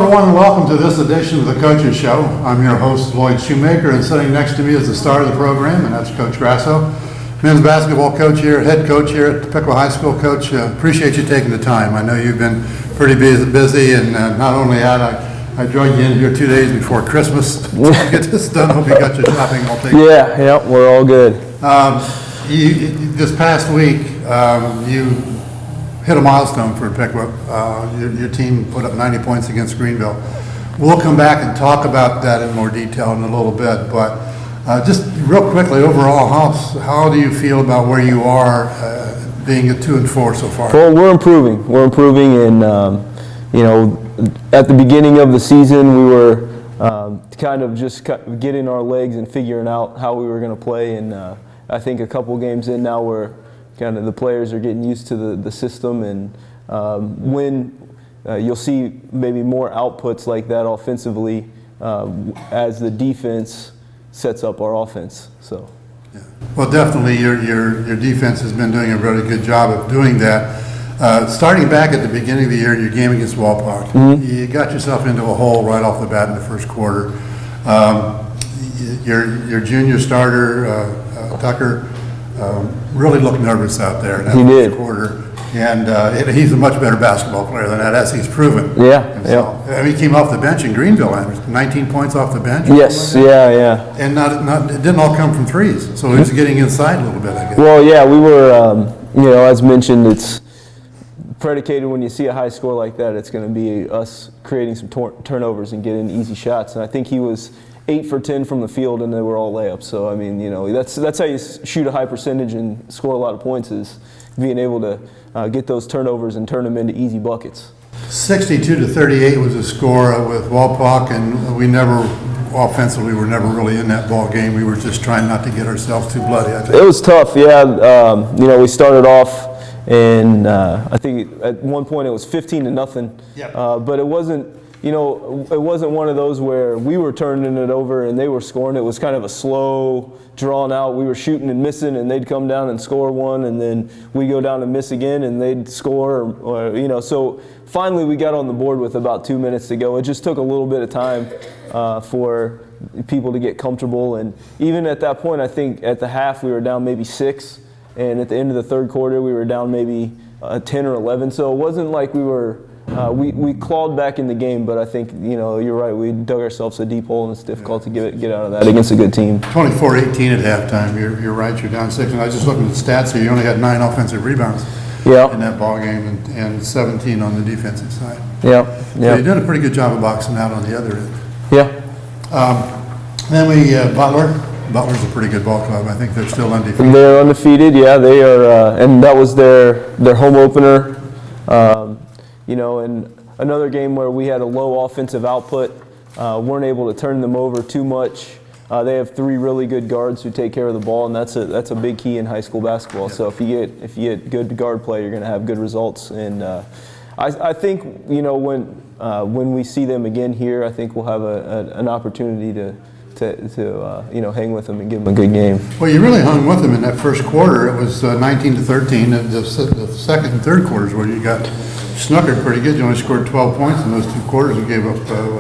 everyone, and welcome to this edition of the Coaches Show. I'm your host, Lloyd Shoemaker, and sitting next to me is the star of the program, and that's Coach Grasso, men's basketball coach here, head coach here at the Piqua High School. Coach, appreciate you taking the time. I know you've been pretty busy, and not only that, I drug you in here 2 days before Christmas to get this done. Hope you got your shopping all taken. Yeah, we're all good. This past week, you hit a milestone for Piqua. Your team put up 90 points against Greenville. We'll come back and talk about that in more detail in a little bit, but just real quickly, overall, how do you feel about where you are being at 2-4 so far? Well, we're improving. We're improving, and at the beginning of the season, we were kind of just getting our legs and figuring out how we were going to play, and I think a couple games in now, we're kind of the players are getting used to the system, and when you'll see maybe more outputs like that offensively as the defense sets up our offense. So, yeah. Well, definitely your defense has been doing a really good job of doing that. Starting back at the beginning of the year, your game against Walpock, you got yourself into a hole right off the bat in the first quarter. Your junior starter, Tucker, really looked nervous out there in that first quarter. And he's a much better basketball player than that, as he's proven. Yeah, so, I mean, he came off the bench in Greenville, 19 points off the bench. Yes, like yeah. And it didn't all come from threes, so he was getting inside a little bit, I guess. Well, yeah, we were, as mentioned, it's predicated when you see a high score like that, it's going to be us creating some turnovers and getting easy shots. And I think he was 8 for 10 from the field, and they were all layups. So, I mean, that's how you shoot a high percentage and score a lot of points, is being able to get those turnovers and turn them into easy buckets. 62-38 was the score with Walpock, and offensively, we're never really in that ball game. We were just trying not to get ourselves too bloody, I think. It was tough, yeah. We started off, and I think at one point it was 15-0. Yep. But it wasn't, it wasn't one of those where we were turning it over and they were scoring. It was kind of a slow, drawn out. We were shooting and missing, and they'd come down and score one, and then we go down and miss again, and they'd score. So finally we got on the board with about 2 minutes to go. It just took a little bit of time for people to get comfortable, and even at that point, I think at the half we were down maybe 6. And at the end of the third quarter, we were down maybe 10 or 11. So it wasn't like we were we clawed back in the game. But I think you're right. We dug ourselves a deep hole, and it's difficult to get out of that against a good team. 24-18 at halftime. You're right. You're down 6. And I was just looking at the stats here. You only had 9 offensive rebounds in that ball game, and 17 on the defensive side. Yeah. So you did a pretty good job of boxing out on the other end. Yeah. Then Butler's a pretty good ball club. I think they're still undefeated. They're undefeated, yeah. They are, and that was their home opener. And another game where we had a low offensive output, weren't able to turn them over too much. They have 3 really good guards who take care of the ball, and that's a big key in high school basketball. So if you get good guard play, you're going to have good results. And I think when we see them again here, I think we'll have an opportunity to hang with them and give them a good game. Well, you really hung with them in that first quarter. It was 19-13. The second and third quarters where you got snookered pretty good. You only scored 12 points in those 2 quarters and gave up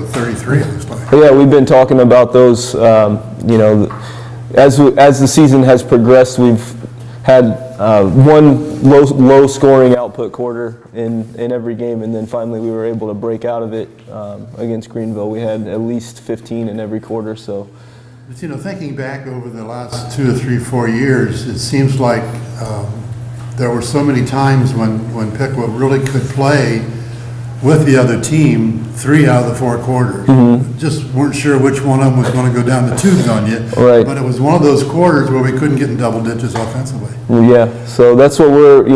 33, it looks like. Yeah, we've been talking about those. As the season has progressed, we've had one low scoring output quarter in every game, and then finally we were able to break out of it against Greenville. We had at least 15 in every quarter. So, but, thinking back over the last 2 or 3, 4 years, it seems like there were so many times when Piqua really could play with the other team 3 out of the 4 quarters. Just weren't sure which one of them was going to go down the tubes on you. Right. But it was one of those quarters where we couldn't get in double digits offensively. Yeah, so that's what we're,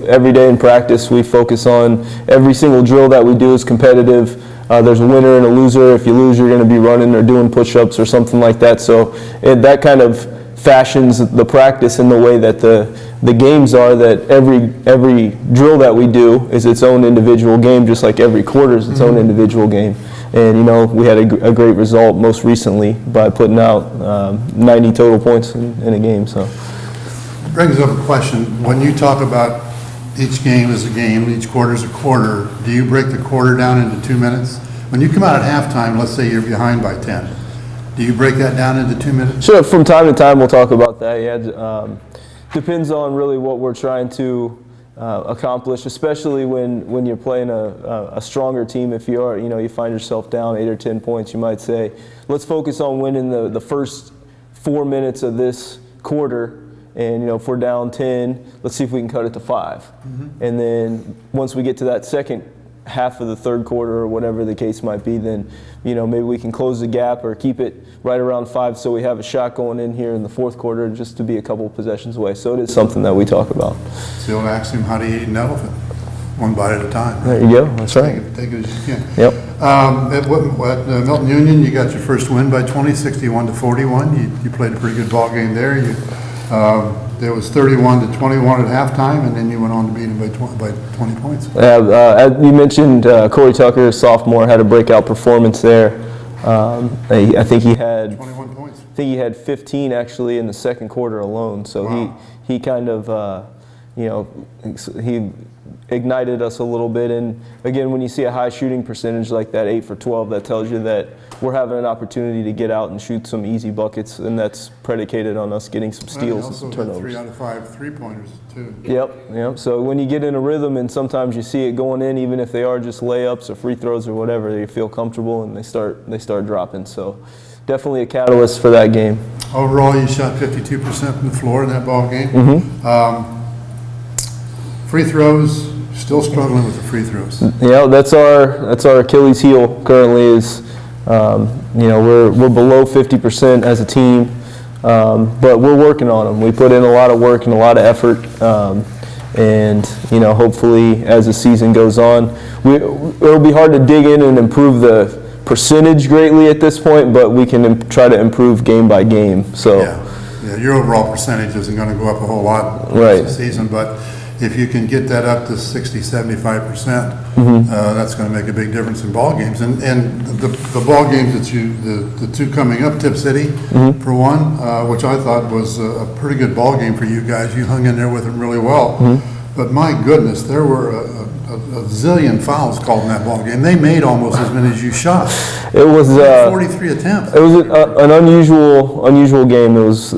every day in practice we focus on. Every single drill that we do is competitive. There's a winner and a loser. If you lose, you're going to be running or doing push-ups or something like that. So that kind of fashions the practice in the way that the games are, that every drill that we do is its own individual game, just like every quarter is its own individual game. And we had a great result most recently by putting out 90 total points in a game. So brings up a question. When you talk about each game is a game, each quarter is a quarter, do you break the quarter down into 2 minutes? When you come out at halftime, let's say you're behind by 10, do you break that down into 2 minutes? Sure, from time to time we'll talk about that. Yeah, depends on really what we're trying to accomplish, especially when you're playing a stronger team. If you are, you find yourself down 8 or 10 points, you might say, let's focus on winning the first 4 minutes of this quarter. And if we're down 10, let's see if we can cut it to 5. And then once we get to that second half of the third quarter or whatever the case might be, then maybe we can close the gap or keep it right around 5 so we have a shot going in here in the fourth quarter just to be a couple of possessions away. So it is something that we talk about. It's the old axiom, how do you eat an elephant? One bite at a time. There you go. That's right. Take it as you can. Yep. At Milton Union, you got your first win by 20, 61-41. You played a pretty good ball game there. There was 31-21 at halftime, and then you went on to beat them by 20 points. You mentioned Corey Tucker, sophomore, had a breakout performance there. I think he had 21 points. I think he had 15 actually in the second quarter alone. So wow. he kind of he ignited us a little bit. And again, when you see a high shooting percentage like that, 8 for 12, that tells you that we're having an opportunity to get out and shoot some easy buckets, and that's predicated on us getting some steals and some turnovers. 3 out of 5 3-pointers too. Yep. So when you get in a rhythm, and sometimes you see it going in, even if they are just layups or free throws or whatever, they feel comfortable and they start dropping. So definitely a catalyst for that game. Overall, you shot 52% from the floor in that ball game. Free throws, still struggling with the free throws. Yeah, that's our Achilles heel currently. Is we're below 50% as a team, but we're working on them. We put in a lot of work and a lot of effort, and hopefully as the season goes on, it'll be hard to dig in and improve the percentage greatly at this point, but we can try to improve game by game. So yeah, your overall percentage isn't going to go up a whole lot this season, but if you can get that up to 60, 75%, that's going to make a big difference in ball games. And the ball games that the two coming up, Tip City, for one, which I thought was a pretty good ball game for you guys. You hung in there with them really well. But my goodness, there were a zillion fouls called in that ball game. They made almost as many as you shot. It was 43 attempts. It was an unusual game. It was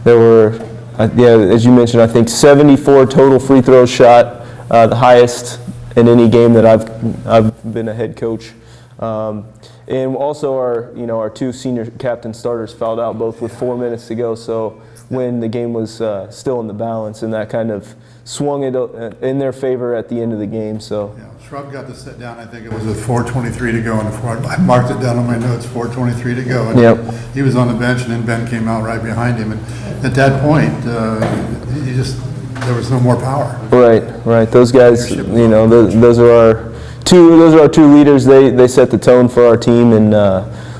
there were. As you mentioned, I think 74 total free throws shot, the highest in any game that I've been a head coach. And also our two senior captain starters fouled out both with 4 minutes to go. So when the game was still in the balance, and that kind of swung it in their favor at the end of the game. So. Yeah, Shrub got to sit down. I think it was with 4:23 to go on the floor. I marked it down on my notes. 4:23 to go. And he was on the bench, and then Ben came out right behind him. And at that point, there was no more power. Right. Those guys, those are our two leaders. They set the tone for our team, and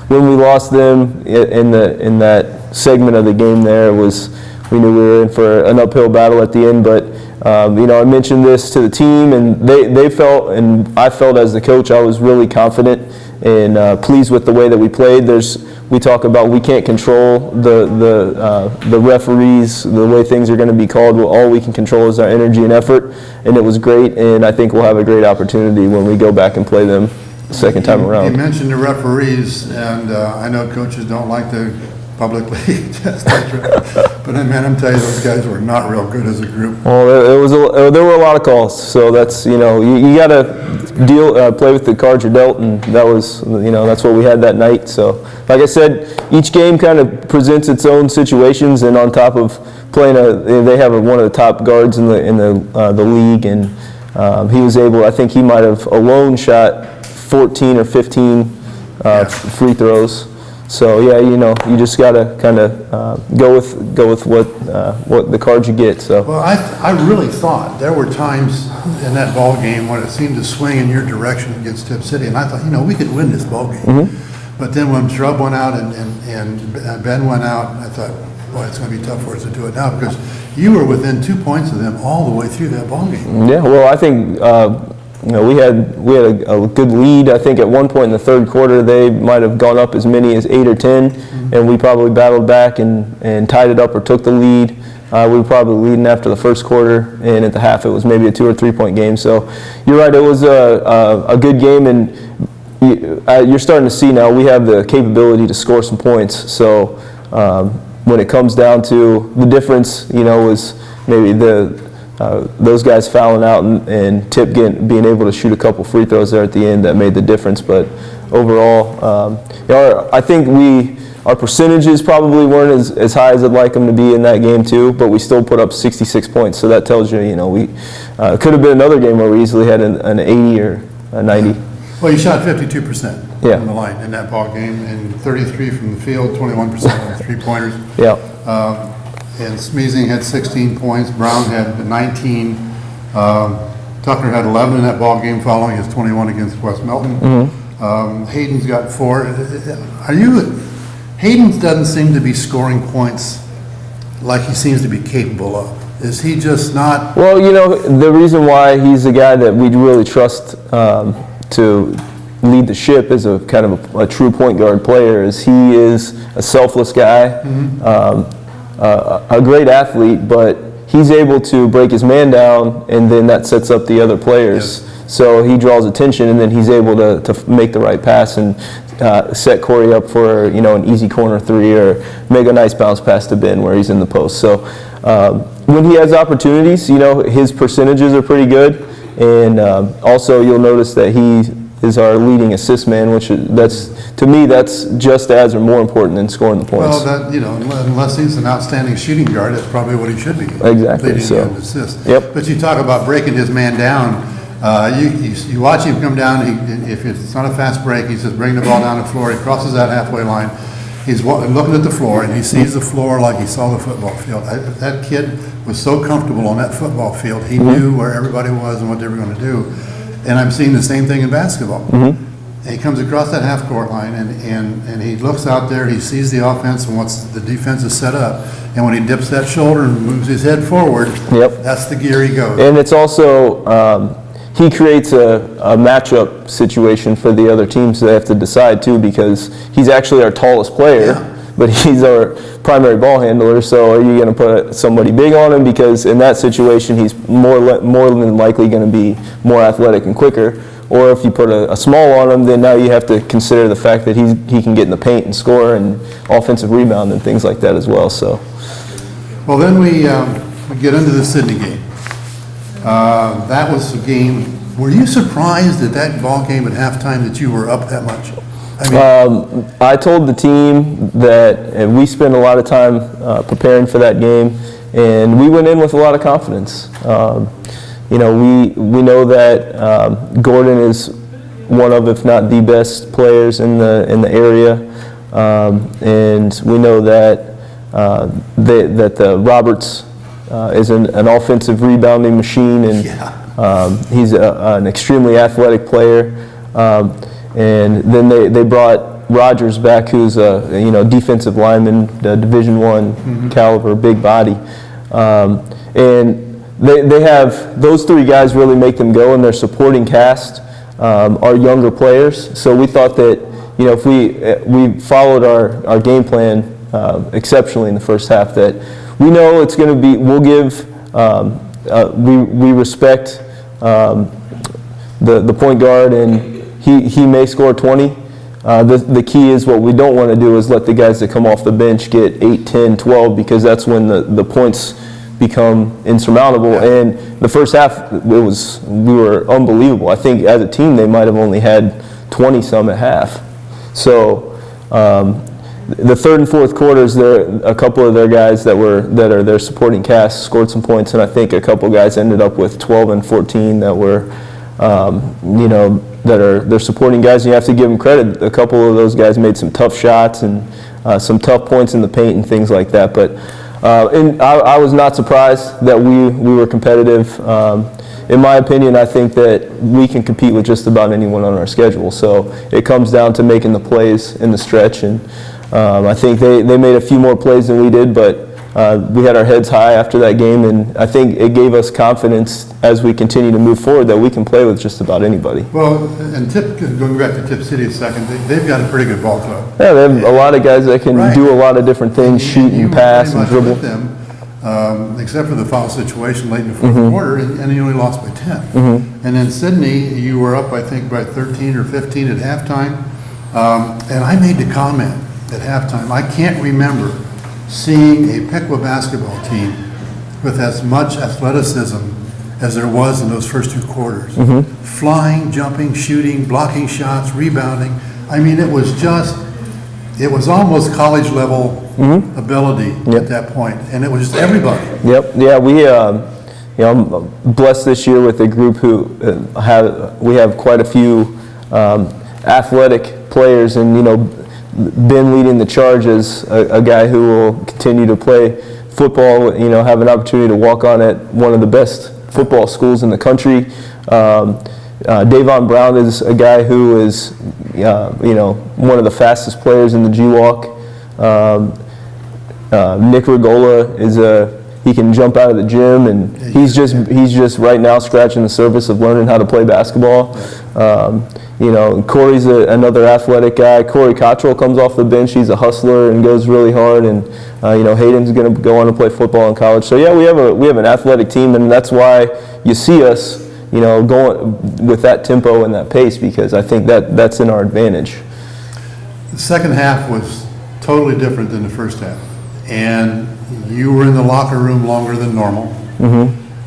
when we lost them in that segment of the game, we knew we were in for an uphill battle at the end. But I mentioned this to the team, and they felt, and I felt as the coach, I was really confident and pleased with the way that we played. We talk about we can't control the referees, the way things are going to be called. All we can control is our energy and effort, and it was great. And I think we'll have a great opportunity when we go back and play them the second time around. You mentioned the referees, and I know coaches don't like to publicly test that, but man, I'm telling you, those guys were not real good as a group. Well, there were a lot of calls, so that's you got to play with the cards you're dealt, and that was that's what we had that night. So, like I said, each game kind of presents its own situations, and on top of playing they have one of the top guards in the league, and he was able. I think he might have alone shot 14 or 15 free throws. So you just gotta kind of go with what the cards you get. So. Well, I really thought there were times in that ball game when it seemed to swing in your direction against Tip City, and I thought we could win this ball game. But then when Shrub went out and Ben went out, I thought, boy, it's going to be tough for us to do it now because you were within 2 points of them all the way through that ball game. Yeah, well, I think. We had a good lead. I think at one point in the third quarter they might have gone up as many as 8 or 10, and we probably battled back and tied it up or took the lead. We were probably leading after the first quarter, and at the half it was maybe a 2 or 3 point game. So you're right, it was a good game, and you're starting to see now we have the capability to score some points. So when it comes down to the difference, was maybe those guys fouling out and Tip being able to shoot a couple free throws there at the end that made the difference. But overall, I think our percentages probably weren't as high as I'd like them to be in that game too, but we still put up 66 points. So that tells you, we could have been another game where we easily had an 80 or a 90. Well, you shot 52% Yeah. from the line in that ball game, and 33 from the field, 21% on the three-pointers. Yeah. And Smeezing had 16 points, Brown had 19, Tucker had 11 in that ball game following his 21 against West Milton. Hayden's got 4. Hayden doesn't seem to be scoring points like he seems to be capable of. Is he just not? Well, the reason why he's the guy that we really trust to lead the ship as a kind of a true point guard player is he is a selfless guy, a great athlete, but he's able to break his man down, and then that sets up the other players. Yes. So he draws attention, and then he's able to make the right pass and set Corey up for an easy corner 3 or make a nice bounce pass to Ben where he's in the post. So when he has opportunities, his percentages are pretty good, and also you'll notice that he is our leading assist man, which to me that's just as or more important than scoring the points. Well, unless he's an outstanding shooting guard, that's probably what he should be. Exactly. Leading So. the assist. Yep. But you talk about breaking his man down. You watch him come down. If it's not a fast break, he's just bringing the ball down the floor. He crosses that halfway line. He's looking at the floor, and he sees the floor like he saw the football field. That kid was so comfortable on that football field. He knew where everybody was and what they were going to do. And I'm seeing the same thing in basketball. And he comes across that half-court line, and he looks out there. He sees the offense and what's the defense is set up. And when he dips that shoulder and moves his head forward, that's the gear he goes. And it's also he creates a matchup situation for the other teams that have to decide too, because he's actually our tallest player, but he's our primary ball handler. So are you going to put somebody big on him, because in that situation he's more than likely going to be more athletic and quicker? Or if you put a small on him, then now you have to consider the fact that he can get in the paint and score and offensive rebound and things like that as well. So, well, then we get into the Sydney game. That was a game. Were you surprised at that ball game at halftime that you were up that much? I told the team that we spent a lot of time preparing for that game, and we went in with a lot of confidence. We know that Gordon is one of, if not the best players in the area, and we know that that Roberts is an offensive rebounding machine, and he's an extremely athletic player. And then they brought Rogers back, who's a defensive lineman, Division I caliber, big body, and they have those 3 guys really make them go, and their supporting cast are younger players. So we thought that if we followed our game plan exceptionally in the first half, that we know it's going to be. We'll give. We respect the point guard, and he may score 20. The key is what we don't want to do is let the guys that come off the bench get 8, 10, 12, because that's when the points become insurmountable. And the first half, we were unbelievable. I think as a team they might have only had 20-some at half. So the third and fourth quarters, a couple of their guys that are their supporting cast scored some points, and I think a couple guys ended up with 12 and 14 that were, that are their supporting guys. And you have to give them credit. A couple of those guys made some tough shots and some tough points in the paint and things like that. But and I was not surprised that we were competitive. In my opinion, I think that we can compete with just about anyone on our schedule. So it comes down to making the plays in the stretch, and I think they made a few more plays than we did, but we had our heads high after that game, and I think it gave us confidence as we continue to move forward that we can play with just about anybody. Well, and going back to Tip City a second, they've got a pretty good ball club. Yeah, they have a lot of guys that can do a lot of different things, shoot and pass and dribble. With them, except for the foul situation late in the fourth quarter, and you only lost by 10. And then Sydney, you were up, I think, by 13 or 15 at halftime. And I made the comment at halftime, I can't remember seeing a Piqua basketball team with as much athleticism as there was in those first 2 quarters. Flying, jumping, shooting, blocking shots, rebounding. I mean, it was almost college level ability at that point, and it was just everybody. Yep. Yeah, we I'm blessed this year with a group who we have quite a few athletic players, and Ben leading the charge as a guy who will continue to play football, have an opportunity to walk on at one of the best football schools in the country. Davon Brown is a guy who is, one of the fastest players in the G-Walk. Nick Regola he can jump out of the gym, and he's just right now scratching the surface of learning how to play basketball. Corey's another athletic guy. Corey Cottrell comes off the bench. He's a hustler and goes really hard. And Hayden's going to go on to play football in college. So yeah, we have an athletic team, and that's why you see us, going with that tempo and that pace, because I think that's in our advantage. The second half was totally different than the first half, and you were in the locker room longer than normal.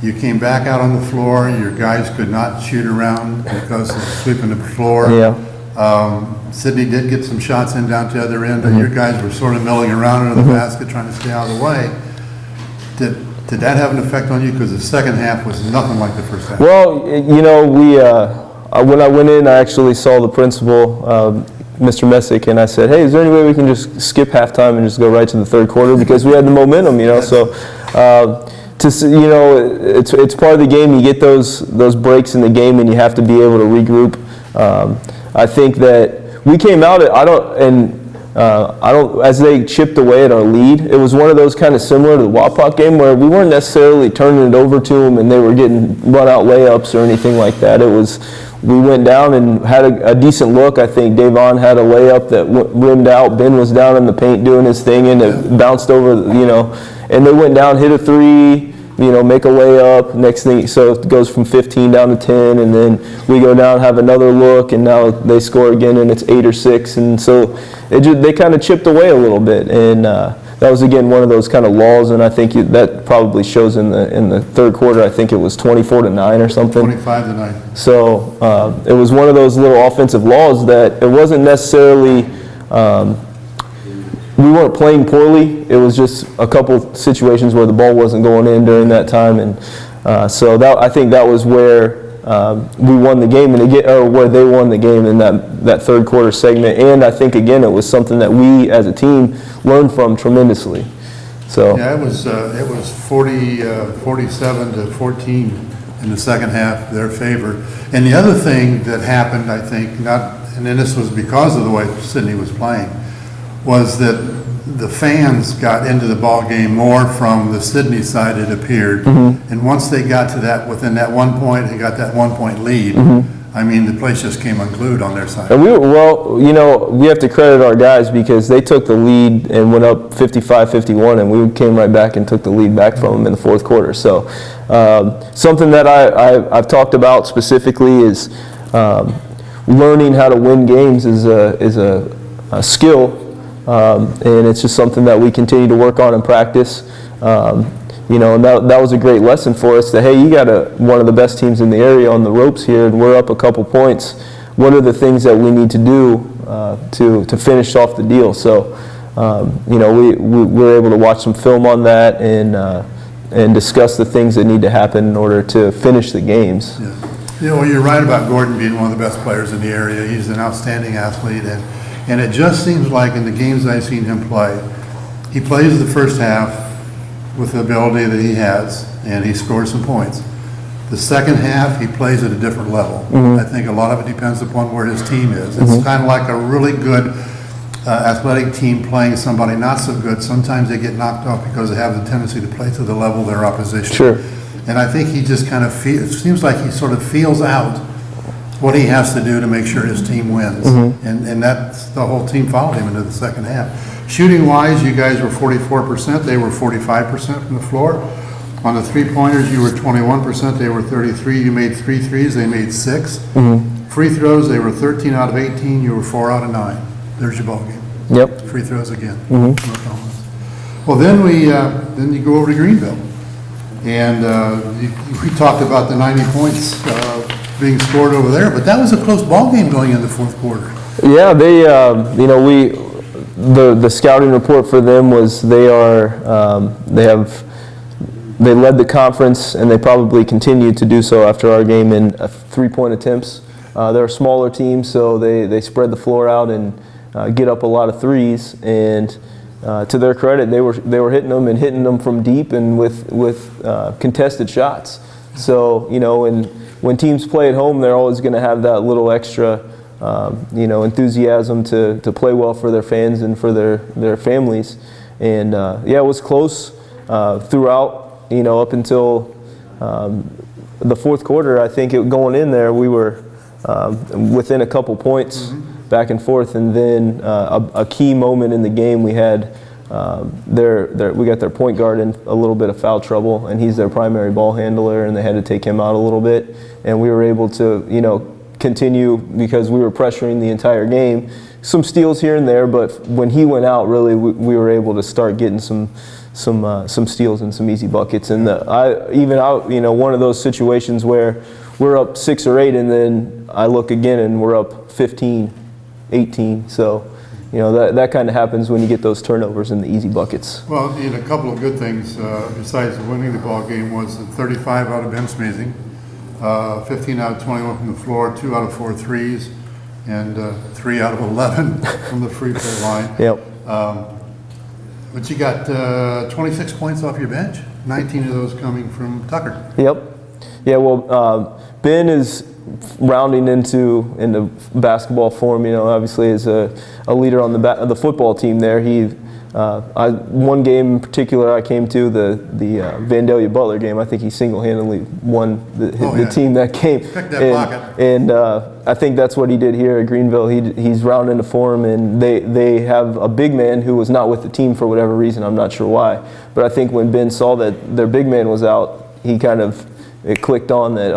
You came back out on the floor. Your guys could not shoot around because of sweeping the floor. Sydney did get some shots in down to the other end, but your guys were sort of milling around under the basket trying to stay out of the way. Did that have an effect on you? Because the second half was nothing like the first half. Well, when I went in, I actually saw the principal, Mr. Messick, and I said, hey, is there any way we can just skip halftime and just go right to the third quarter? Because we had the momentum, so it's part of the game. You get those breaks in the game, and you have to be able to regroup. I think that we came out as they chipped away at our lead, it was one of those kind of similar to the Wapak game where we weren't necessarily turning it over to them and they were getting run out layups or anything like that. We went down and had a decent look. I think Davon had a layup that rimmed out. Ben was down in the paint doing his thing, and it bounced over, and they went down, hit a three, make a layup. Next thing, so it goes from 15 down to 10, and then we go down, have another look, and now they score again, and it's 8 or 6, and so they kind of chipped away a little bit, and that was again one of those kind of lulls, and I think that probably shows in the third quarter. I think it was 24-9 or something. 25-9. So it was one of those little offensive lulls that it wasn't necessarily. We weren't playing poorly. It was just a couple situations where the ball wasn't going in during that time, and so I think that was where we won the game, or where they won the game in that third quarter segment. And I think again it was something that we as a team learned from tremendously. So yeah, it was 47-14 in the second half, their favor. And the other thing that happened, I think, and then this was because of the way Sydney was playing, was that the fans got into the ball game more from the Sydney side, it appeared. And once they got to within that 1 point, they got that 1 point lead. I mean, the place just came unglued on their side. And we have to credit our guys because they took the lead and went up 55-51, and we came right back and took the lead back from them in the fourth quarter. So something that I've talked about specifically is learning how to win games is a skill. And it's just something that we continue to work on and practice. And that was a great lesson for us that, hey, you got one of the best teams in the area on the ropes here, and we're up a couple points. What are the things that we need to do to finish off the deal? So, we were able to watch some film on that and discuss the things that need to happen in order to finish the games. Yeah. You're right about Gordon being one of the best players in the area. He's an outstanding athlete, and it just seems like in the games I've seen him play, he plays the first half with the ability that he has, and he scores some points. The second half, he plays at a different level. I think a lot of it depends upon where his team is. It's kind of like a really good athletic team playing somebody not so good. Sometimes they get knocked off because they have the tendency to play to the level of their opposition. Sure. And I think he just kind of seems like he sort of feels out what he has to do to make sure his team wins. And that's the whole team followed him into the second half. Shooting-wise, you guys were 44%. They were 45% from the floor. On the three-pointers, you were 21%. They were 33. You made 3 threes. They made 6. Free throws, they were 13 out of 18. You were 4 out of 9. There's your ball game. Yep. Free throws again. No comments. Well, then you go over to Greenville, and we talked about the 90 points being scored over there, but that was a close ball game going into the fourth quarter. Yeah, they, the scouting report for them was they led the conference, and they probably continue to do so after our game in 3-point attempts. They're a smaller team, so they spread the floor out and get up a lot of threes. And to their credit, they were hitting them from deep and with contested shots. So when teams play at home, they're always going to have that little extra enthusiasm to play well for their fans and for their families. And it was close throughout. Up until the fourth quarter, I think going in there, we were within a couple points back and forth, and then a key moment in the game, we had we got their point guard in a little bit of foul trouble, and he's their primary ball handler, and they had to take him out a little bit, and we were able to continue because we were pressuring the entire game. Some steals here and there, but when he went out, really we were able to start getting some steals and some easy buckets. And one of those situations where we're up 6 or 8, and then I look again and we're up 15, 18. So, that kind of happens when you get those turnovers and the easy buckets. Well, a couple of good things besides winning the ball game was 35 out of bench spacing, 15 out of 21 from the floor, 2 out of 4 threes, and 3 out of 11 from the free throw line. Yep. But you got 26 points off your bench, 19 of those coming from Tucker. Yep. Yeah, well, Ben is rounding into basketball form, obviously as a leader on the football team there. One game in particular I came to, the Vandalia Butler game. I think he single-handedly won the team that game. Picked that pocket. And I think that's what he did here at Greenville. He's rounding into form, and they have a big man who was not with the team for whatever reason. I'm not sure why. But I think when Ben saw that their big man was out, it clicked on that,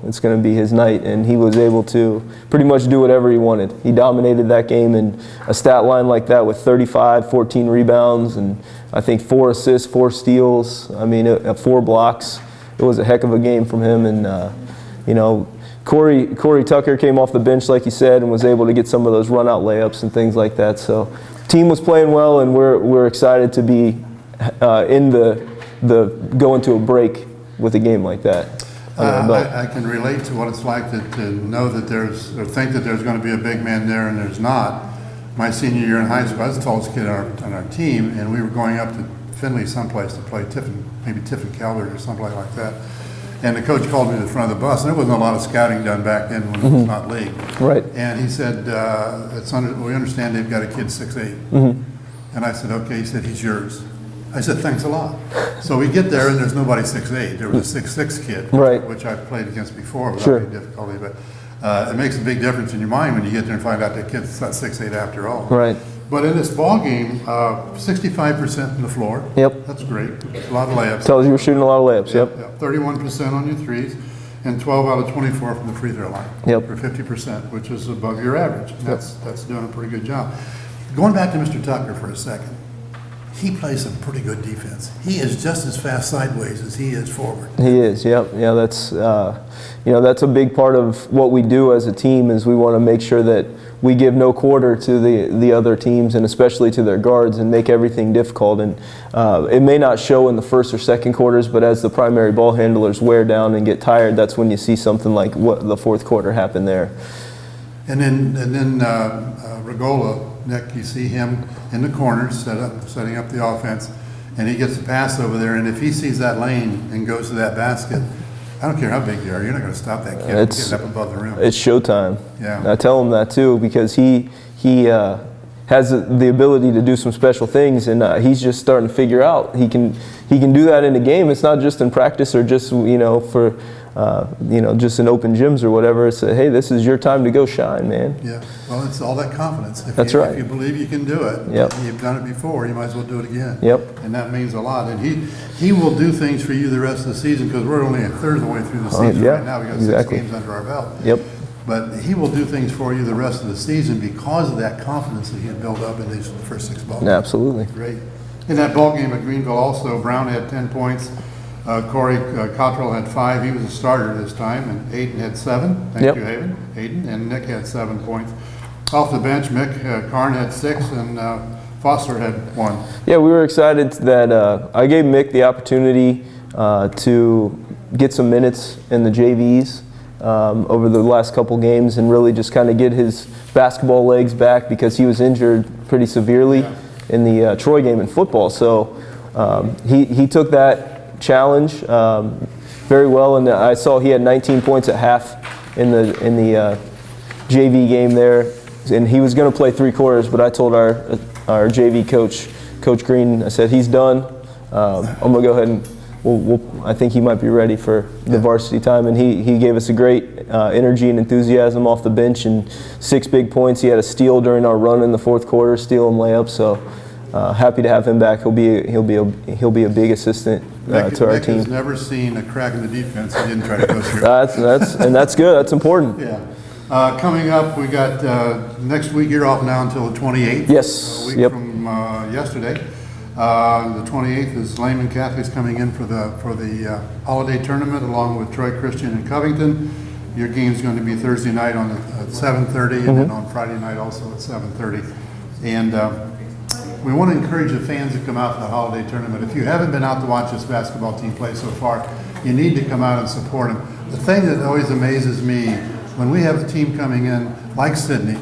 it's going to be his night, and he was able to pretty much do whatever he wanted. He dominated that game, and a stat line like that with 35, 14 rebounds, and I think 4 assists, 4 steals, 4 blocks. It was a heck of a game from him, and Corey Tucker came off the bench, like you said, and was able to get some of those run-out layups and things like that. So the team was playing well, and we're excited to be in the go into a break with a game like that. I can relate to what it's like to know that or think that there's going to be a big man there, and there's not. My senior year in high school, I was the tallest kid on our team, and we were going up to Findlay someplace to play Tiffin Calvert or something like that. And the coach called me to the front of the bus, and there wasn't a lot of scouting done back then when it was not league. Right. And he said, we understand they've got a kid 6'8". And I said, okay. He said, he's yours. I said, thanks a lot. So we get there, and there's nobody 6'8". There was a 6'6" kid, right, which I've played against before without any difficulty. But it makes a big difference in your mind when you get there and find out that kid's not 6'8" after all. Right. But in this ball game, 65% from the floor. Yep. That's great. A lot of layups. Tells you we're shooting a lot of layups. Yep. 31% on your threes, and 12 out of 24 from the free throw line. Yep. For 50%, which is above your average. And that's doing a pretty good job. Going back to Mr. Tucker for a second, he plays some pretty good defense. He is just as fast sideways as he is forward. He is. Yep. Yeah. That's that's a big part of what we do as a team. Is we want to make sure that we give no quarter to the other teams, and especially to their guards, and make everything difficult. And it may not show in the first or second quarters, but as the primary ball handlers wear down and get tired, that's when you see something like what the fourth quarter happened there. And then Regola, Nick, you see him in the corner setting up the offense, and he gets a pass over there, and if he sees that lane and goes to that basket, I don't care how big you are, you're not going to stop that kid from getting up above the rim. It's showtime. Yeah. I tell him that too, because he has the ability to do some special things, and he's just starting to figure out he can do that in a game. It's not just in practice or just for just in open gyms or whatever. It's hey, this is your time to go shine, man. Yeah, well, it's all that confidence. That's right. If you believe you can do it, Yep. and you've done it before, you might as well do it again. Yep. And that means a lot. And he will do things for you the rest of the season, because we're only a third of the way through the season yeah, right now. We've got exactly. 6 games under our belt. Yep. But he will do things for you the rest of the season because of that confidence that he had built up in these first 6 ball games. Absolutely. Great. In that ball game at Greenville also, Brown had 10 points. Corey Cottrell had 5. He was a starter this time. And Aiden had 7. Thank Yep. you, Aiden. And Nick had 7 points. Off the bench, Mick Karn had 6, and Foster had 1. Yeah, we were excited that I gave Mick the opportunity to get some minutes in the JVs over the last couple games and really just kind of get his basketball legs back, because he was injured pretty severely in the Troy game in football. So he took that challenge very well, and I saw he had 19 points at half in the JV game there, and he was going to play 3 quarters. But I told our JV coach, Coach Green, I said he's done. I'm gonna go ahead and I think he might be ready for the varsity time, and he gave us a great energy and enthusiasm off the bench, and 6 big points. He had a steal during our run in the 4th quarter, steal and layup. So happy to have him back. He'll be a big assistant to our Mick team. has never seen a crack in the defense. He didn't try to coach here. That's good. That's important. Yeah. Coming up, we got next week. You're off now until the 28th. Yes. A week Yep. from yesterday. The 28th is Lehman Catholic's coming in for the holiday tournament, along with Troy Christian and Covington. Your game's going to be Thursday night at 7:30, and then on Friday night also at 7:30. And we want to encourage the fans to come out for the holiday tournament. If you haven't been out to watch this basketball team play so far, you need to come out and support them. The thing that always amazes me, when we have a team coming in like Sydney,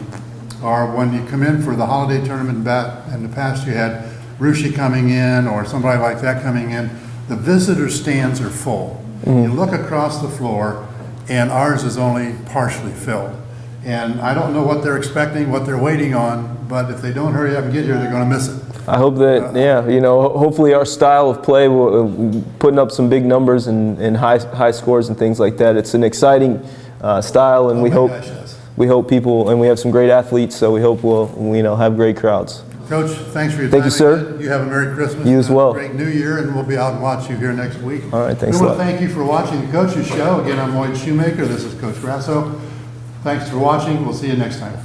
or when you come in for the holiday tournament in the past, you had Rushi coming in or somebody like that coming in, the visitor stands are full. You look across the floor, and ours is only partially filled. And I don't know what they're expecting, what they're waiting on, but if they don't hurry up and get here, they're going to miss it. I hope that, hopefully our style of play, putting up some big numbers and high scores and things like that. It's an exciting style, and we hope people, and we have some great athletes, so we hope we'll have great crowds. Coach, thanks for your time. Thank you, sir. You have a Merry Christmas. You as well. Great New Year, and we'll be out and watch you here next week. All right, thanks a lot. lot. We want to thank you for watching the Coach's Show. Again, I'm Lloyd Shoemaker. This is Coach Grasso. Thanks for watching. We'll see you next time.